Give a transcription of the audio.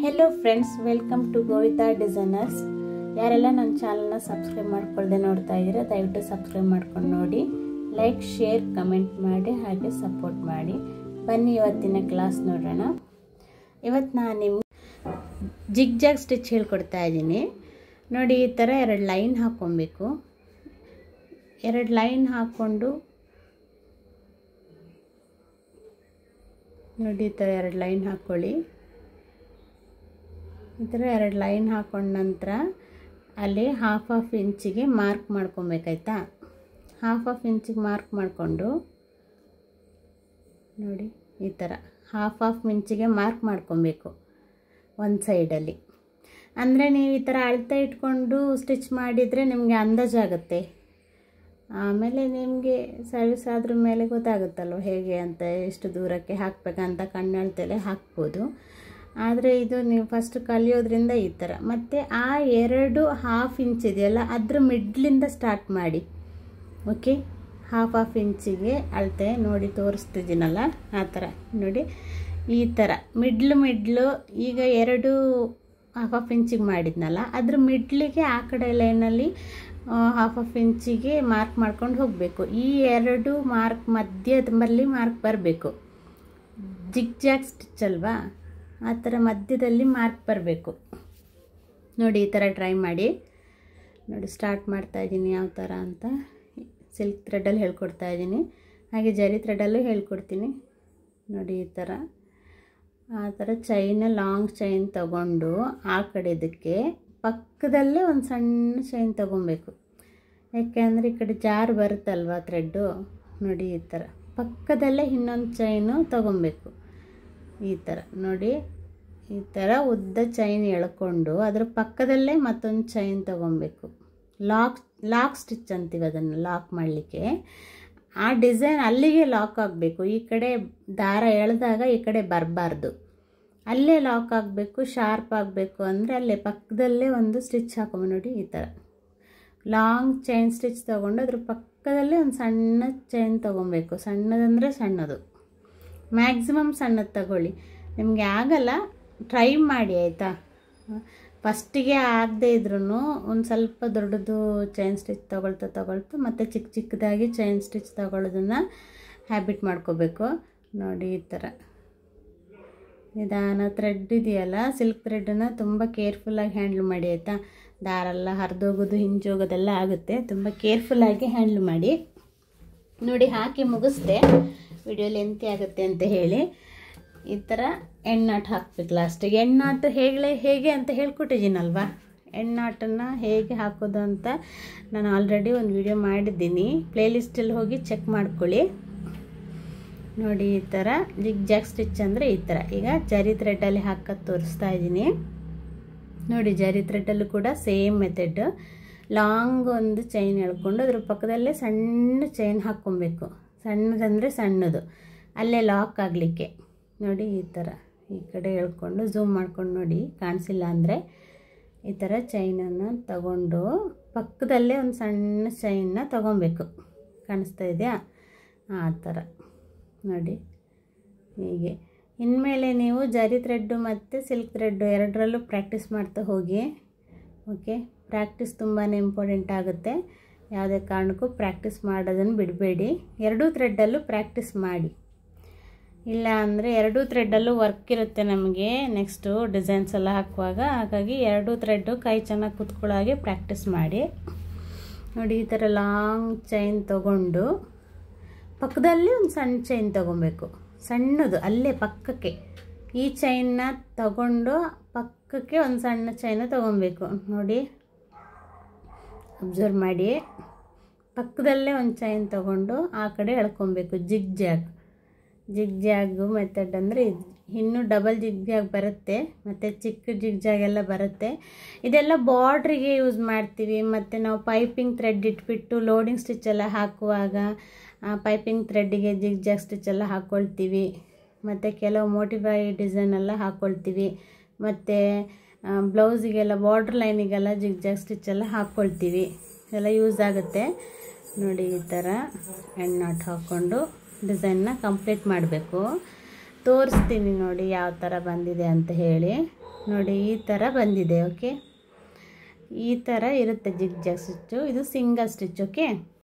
Hello friends, welcome to Govita designers. ಯಾರೆಲ್ಲ ನನ್ನ ಚಾನಲ್ನ ಸಬ್ಸ್ಕ್ರೈಬ್ ಮಾಡ್ಕೊಳ್ಳದೆ ನೋಡ್ತಾ ಇದ್ದೀರಾ, ದಯವಿಟ್ಟು ಸಬ್ಸ್ಕ್ರೈಬ್ ಮಾಡ್ಕೊಂಡು ನೋಡಿ. ಲೈಕ್, ಶೇರ್, ಕಮೆಂಟ್ ಮಾಡಿ, ಹಾಗೆ ಸಪೋರ್ಟ್ ಮಾಡಿ. ಬನ್ನಿ ಇವತ್ತಿನ ಕ್ಲಾಸ್ ನೋಡೋಣ. ಇವತ್ತು ನಾನು ನಿಮ್ಗೆ ಜಿಗ್-ಜಾಗ್ ಸ್ಟಿಚ್ ಹೇಳ್ಕೊಡ್ತಾ ಇದ್ದೀನಿ. ನೋಡಿ, ಈ ಥರ 2 ಲೈನ್ ಹಾಕ್ಕೊಬೇಕು. 2 ಲೈನ್ ಹಾಕ್ಕೊಂಡು ನೋಡಿ, ಈ ಥರ 2 ಲೈನ್ ಹಾಕ್ಕೊಳ್ಳಿ. ಈ ಥರ 2 ಲೈನ್ ಹಾಕ್ಕೊಂಡ ನಂತರ ಅಲ್ಲಿ ಹಾಫ್ ಇಂಚಿಗೆ ಮಾರ್ಕ್ ಮಾಡ್ಕೊಬೇಕಾಯ್ತಾ. ಹಾಫ್ ಇಂಚಿಗೆ ಮಾರ್ಕ್ ಮಾಡಿಕೊಂಡು ನೋಡಿ, ಈ ಥರ ಹಾಫ್ ಇಂಚಿಗೆ ಮಾರ್ಕ್ ಮಾಡ್ಕೊಬೇಕು ಒಂದು ಸೈಡಲ್ಲಿ. ಅಂದರೆ ನೀವು ಈ ಥರ ಅಳತೆ ಇಟ್ಕೊಂಡು ಸ್ಟಿಚ್ ಮಾಡಿದರೆ ನಿಮಗೆ ಅಂದಾಜಾಗುತ್ತೆ. ಆಮೇಲೆ ನಿಮಗೆ ಸರ್ವಿಸ್ ಆದ್ರ ಮೇಲೆ ಗೊತ್ತಾಗುತ್ತಲ್ವ ಹೇಗೆ ಅಂತ, ಎಷ್ಟು ದೂರಕ್ಕೆ ಹಾಕಬೇಕಂತ ಕಣ್ಣಳ್ತೇಲೆ ಹಾಕ್ಬೋದು. ಆದರೆ ಇದು ನೀವು ಫಸ್ಟ್ ಕಲಿಯೋದ್ರಿಂದ ಈ ಥರ. ಮತ್ತು ಆ 2 ಹಾಫ್ ಇಂಚ್ ಇದೆಯಲ್ಲ, ಅದ್ರ ಮಿಡ್ಲಿಂದ ಸ್ಟಾರ್ಟ್ ಮಾಡಿ. ಓಕೆ, ಹಾಫ್ ಇಂಚಿಗೆ ಅಳತೆ ನೋಡಿ ತೋರಿಸ್ತಿದ್ದೀನಲ್ಲ, ಆ ಥರ ನೋಡಿ. ಈ ಥರ ಮಿಡ್ಲು ಈಗ 2 ಹಾಫ್ ಇಂಚಿಗೆ ಮಾಡಿದ್ನಲ್ಲ, ಅದ್ರ ಮಿಡ್ಲಿಗೆ ಆ ಕಡೆ ಲೈನಲ್ಲಿ ಹಾಫ್ ಇಂಚಿಗೆ ಮಾರ್ಕ್ ಮಾಡ್ಕೊಂಡು ಹೋಗಬೇಕು. ಈ 2 ಮಾರ್ಕ್ ಮಧ್ಯದಲ್ಲಿ ಮಾರ್ಕ್ ಬರಬೇಕು. ಜಿಗ್-ಜಾಗ್ ಸ್ಟಿಚ್ ಅಲ್ವಾ, ಆ ಥರ ಮಧ್ಯದಲ್ಲಿ ಮಾರ್ಕ್ ಬರಬೇಕು. ನೋಡಿ, ಈ ಥರ ಟ್ರೈ ಮಾಡಿ. ನೋಡಿ, ಸ್ಟಾರ್ಟ್ ಮಾಡ್ತಾ ಇದ್ದೀನಿ ಯಾವ ಥರ ಅಂತ. ಸಿಲ್ಕ್ ಥ್ರೆಡಲ್ಲಿ ಹೇಳ್ಕೊಡ್ತಾ ಇದ್ದೀನಿ, ಹಾಗೆ ಜರಿ ಥ್ರೆಡಲ್ಲೂ ಹೇಳ್ಕೊಡ್ತೀನಿ. ನೋಡಿ, ಈ ಥರ ಆ ಥರ ಲಾಂಗ್ ಚೈನ್ ತಗೊಂಡು ಆ ಕಡೆದಕ್ಕೆ ಪಕ್ಕದಲ್ಲೇ ಒಂದು ಸಣ್ಣ ಚೈನ್ ತೊಗೊಬೇಕು. ಯಾಕೆಂದರೆ ಈ ಕಡೆ ಜಾರು ಬರುತ್ತಲ್ವ ಥ್ರೆಡ್ಡು. ನೋಡಿ, ಈ ಥರ ಪಕ್ಕದಲ್ಲೇ ಇನ್ನೊಂದು ಚೈನು ತೊಗೊಬೇಕು. ಈ ಥರ ನೋಡಿ, ಈ ಥರ ಉದ್ದ ಚೈನ್ ಎಳ್ಕೊಂಡು ಅದರ ಪಕ್ಕದಲ್ಲೇ ಮತ್ತೊಂದು ಚೈನ್ ತೊಗೊಬೇಕು. ಲಾಕ್ ಸ್ಟಿಚ್ ಅಂತೀವಿ ಅದನ್ನು. ಲಾಕ್ ಮಾಡಲಿಕ್ಕೆ ಆ ಡಿಸೈನ್ ಅಲ್ಲಿಗೆ ಲಾಕ್ ಆಗಬೇಕು. ಈ ಕಡೆ ದಾರ ಎಳೆದಾಗ ಈ ಕಡೆ ಬರಬಾರ್ದು, ಅಲ್ಲೇ ಲಾಕ್ ಆಗಬೇಕು. ಶಾರ್ಪ್ ಆಗಬೇಕು ಅಂದರೆ ಅಲ್ಲೇ ಪಕ್ಕದಲ್ಲೇ ಒಂದು ಸ್ಟಿಚ್ ಹಾಕೊಂಬ. ನೋಡಿ, ಈ ಥರ ಲಾಂಗ್ ಚೈನ್ ಸ್ಟಿಚ್ ತೊಗೊಂಡು ಅದ್ರ ಪಕ್ಕದಲ್ಲೇ ಒಂದು ಸಣ್ಣ ಚೈನ್ ತೊಗೊಬೇಕು. ಸಣ್ಣದಂದರೆ ಸಣ್ಣದು, ಮ್ಯಾಕ್ಸಿಮಮ್ ಸಣ್ಣದು ತಗೊಳ್ಳಿ. ನಿಮಗೆ ಆಗಲ್ಲ, ಟ್ರೈ ಮಾಡಿ ಆಯಿತಾ. ಫಸ್ಟಿಗೆ ಆಗದೆ ಇದ್ರೂ ಒಂದು ಸ್ವಲ್ಪ ದೊಡ್ಡದು ಚೈನ್ ಸ್ಟಿಚ್ ತಗೊಳ್ತಾ ಮತ್ತು ಚಿಕ್ಕದಾಗಿ ಚೈನ್ ಸ್ಟಿಚ್ ತಗೊಳ್ಳೋದನ್ನು ಹ್ಯಾಬಿಟ್ ಮಾಡ್ಕೋಬೇಕು. ನೋಡಿ, ಈ ಥರ ನಿಧಾನ. ಥ್ರೆಡ್ ಇದೆಯಲ್ಲ, ಸಿಲ್ಕ್ ಥ್ರೆಡನ್ನು ತುಂಬ ಕೇರ್ಫುಲ್ಲಾಗಿ ಹ್ಯಾಂಡ್ಲ್ ಮಾಡಿ ಆಯಿತಾ. ದಾರೆಲ್ಲ ಹರಿದೋಗೋದು, ಹಿಂಜೋಗೋದೆಲ್ಲ ಆಗುತ್ತೆ. ತುಂಬ ಕೇರ್ಫುಲ್ಲಾಗಿ ಹ್ಯಾಂಡ್ಲ್ ಮಾಡಿ. ನೋಡಿ, ಹಾಕಿ ಮುಗಿಸ್ದೆ. ವಿಡಿಯೋ ಲೆಂತಿ ಆಗುತ್ತೆ ಅಂತ ಹೇಳಿ ಈ ಥರ ಎಣ್ಣಾಟ್ ಹಾಕ್ಬೇಕು ಲಾಸ್ಟಿಗೆ. ಎಣ್ಣಾಟು ಹೇಗೆ ಅಂತ ಹೇಳ್ಕೊಟ್ಟಿದ್ದೀನಲ್ವ. ಎಣ್ಣಾಟನ್ನು ಹೇಗೆ ಹಾಕೋದು ಅಂತ ನಾನು ಆಲ್ರೆಡಿ ಒಂದು ವಿಡಿಯೋ ಮಾಡಿದ್ದೀನಿ. ಪ್ಲೇಲಿಸ್ಟಲ್ಲಿ ಹೋಗಿ ಚೆಕ್ ಮಾಡ್ಕೊಳ್ಳಿ. ನೋಡಿ, ಈ ಥರ ಜಿಗ್-ಜಾಗ್ ಸ್ಟಿಚ್ ಅಂದರೆ ಈ ಥರ. ಈಗ ಜರಿ ಥ್ರೆಡ್ಡಲ್ಲಿ ಹಾಕೋದು ತೋರಿಸ್ತಾ ಇದ್ದೀನಿ. ನೋಡಿ, ಜರಿ ಥ್ರೆಡ್ಡಲ್ಲೂ ಕೂಡ ಸೇಮ್ ಮೆಥಡ್. ಲಾಂಗ್ ಒಂದು ಚೈನ್ ಎಳ್ಕೊಂಡು ಅದ್ರ ಪಕ್ಕದಲ್ಲೇ ಸಣ್ಣ ಚೈನ್ ಹಾಕ್ಕೊಬೇಕು. ಸಣ್ಣದಂದರೆ ಸಣ್ಣದು, ಅಲ್ಲೇ ಲಾಕ್ ಆಗಲಿಕ್ಕೆ. ನೋಡಿ, ಈ ಥರ ಈ ಕಡೆ ಎಳ್ಕೊಂಡು ಝೂಮ್ ಮಾಡ್ಕೊಂಡು ನೋಡಿ, ಕಾಣಿಸಿಲ್ಲ ಅಂದರೆ ಈ ಥರ ಚೈನನ್ನು ತಗೊಂಡು ಪಕ್ಕದಲ್ಲೇ ಒಂದು ಸಣ್ಣ ಚೈನ್ನ ತೊಗೊಬೇಕು. ಕಾಣಿಸ್ತಾ ಇದೆಯಾ? ಆ ಥರ ನೋಡಿ. ಹೀಗೆ ಇನ್ಮೇಲೆ ನೀವು ಜರಿ ಥ್ರೆಡ್ಡು ಮತ್ತು ಸಿಲ್ಕ್ ಥ್ರೆಡ್ಡು ಎರಡರಲ್ಲೂ ಪ್ರಾಕ್ಟೀಸ್ ಮಾಡ್ತಾ ಹೋಗಿ. ಓಕೆ, ಪ್ರಾಕ್ಟೀಸ್ ತುಂಬಾ ಇಂಪಾರ್ಟೆಂಟ್ ಆಗುತ್ತೆ. ಯಾವುದೇ ಕಾರಣಕ್ಕೂ ಪ್ರಾಕ್ಟೀಸ್ ಮಾಡೋದನ್ನು ಬಿಡಬೇಡಿ. 2 ಥ್ರೆಡ್ಡಲ್ಲೂ ಪ್ರಾಕ್ಟೀಸ್ ಮಾಡಿ. ಇಲ್ಲ ಅಂದರೆ 2 ಥ್ರೆಡ್ಡಲ್ಲೂ ವರ್ಕ್ ಇರುತ್ತೆ ನಮಗೆ ನೆಕ್ಸ್ಟು ಡಿಸೈನ್ಸ್ ಎಲ್ಲ ಹಾಕುವಾಗ. ಹಾಗಾಗಿ 2 ಥ್ರೆಡ್ಡು ಕೈ ಚೆನ್ನಾಗಿ ಕೂತ್ಕೊಳ್ಳೋ ಹಾಗೆ ಪ್ರಾಕ್ಟೀಸ್ ಮಾಡಿ. ನೋಡಿ, ಈ ಥರ ಲಾಂಗ್ ಚೈನ್ ತೊಗೊಂಡು ಪಕ್ಕದಲ್ಲಿ ಒಂದು ಸಣ್ಣ ಚೈನ್ ತೊಗೊಬೇಕು. ಸಣ್ಣದು ಅಲ್ಲೇ ಪಕ್ಕಕ್ಕೆ. ಈ ಚೈನ್ನ ತಗೊಂಡು ಪಕ್ಕಕ್ಕೆ ಒಂದು ಸಣ್ಣ ಚೈನ ತೊಗೊಬೇಕು. ನೋಡಿ, ಅಬ್ಸರ್ವ್ ಮಾಡಿ. ಪಕ್ಕದಲ್ಲೇ ಒಂದು ಚೈನ್ ತೊಗೊಂಡು ಆ ಕಡೆ ಎಳ್ಕೊಬೇಕು. ಜಿಗ್-ಜಾಗು ಮೆಥಡ್ ಅಂದರೆ ಇನ್ನೂ ಡಬಲ್ ಜಿಗ್-ಜಾಗ್ ಬರುತ್ತೆ, ಮತ್ತು ಚಿಕ್ಕ ಜಿಗ್-ಜಾಗ್ ಎಲ್ಲ ಬರುತ್ತೆ. ಇದೆಲ್ಲ ಬಾರ್ಡ್ರಿಗೆ ಯೂಸ್ ಮಾಡ್ತೀವಿ. ಮತ್ತು ನಾವು ಪೈಪಿಂಗ್ ಥ್ರೆಡ್ ಇಟ್ಬಿಟ್ಟು ಲೋಡಿಂಗ್ ಸ್ಟಿಚೆಲ್ಲ ಹಾಕುವಾಗ ಪೈಪಿಂಗ್ ಥ್ರೆಡ್ಡಿಗೆ ಜಿಗ್-ಜಾಗ್ ಸ್ಟಿಚೆಲ್ಲ ಹಾಕ್ಕೊಳ್ತೀವಿ. ಮತ್ತು ಕೆಲವು ಮೋಟಿಫೈ ಡಿಸೈನೆಲ್ಲ ಹಾಕ್ಕೊಳ್ತೀವಿ. ಮತ್ತು ಬ್ಲೌಸಿಗೆಲ್ಲ ಬಾರ್ಡ್ರ್ ಲೈನಿಗೆಲ್ಲ ಜಿಗ್-ಜಾಗ್ ಸ್ಟಿಚೆಲ್ಲ ಹಾಕ್ಕೊಳ್ತೀವಿ. ಇದೆಲ್ಲ ಯೂಸ್ ಆಗುತ್ತೆ. ನೋಡಿ, ಈ ಥರ ಎಣ್ಣಾಟ್ ಹಾಕ್ಕೊಂಡು ಡಿಸೈನ್ನ ಕಂಪ್ಲೀಟ್ ಮಾಡಬೇಕು. ತೋರಿಸ್ತೀನಿ ನೋಡಿ ಯಾವ ಥರ ಬಂದಿದೆ ಅಂತ ಹೇಳಿ. ನೋಡಿ ಈ ಥರ ಬಂದಿದೆ. ಓಕೆ, ಈ ಥರ ಇರುತ್ತೆ ಜಿಗ್ ಜಾಗ್ ಸ್ಟಿಚ್ಚು. ಇದು ಸಿಂಗಲ್ ಸ್ಟಿಚ್. ಓಕೆ.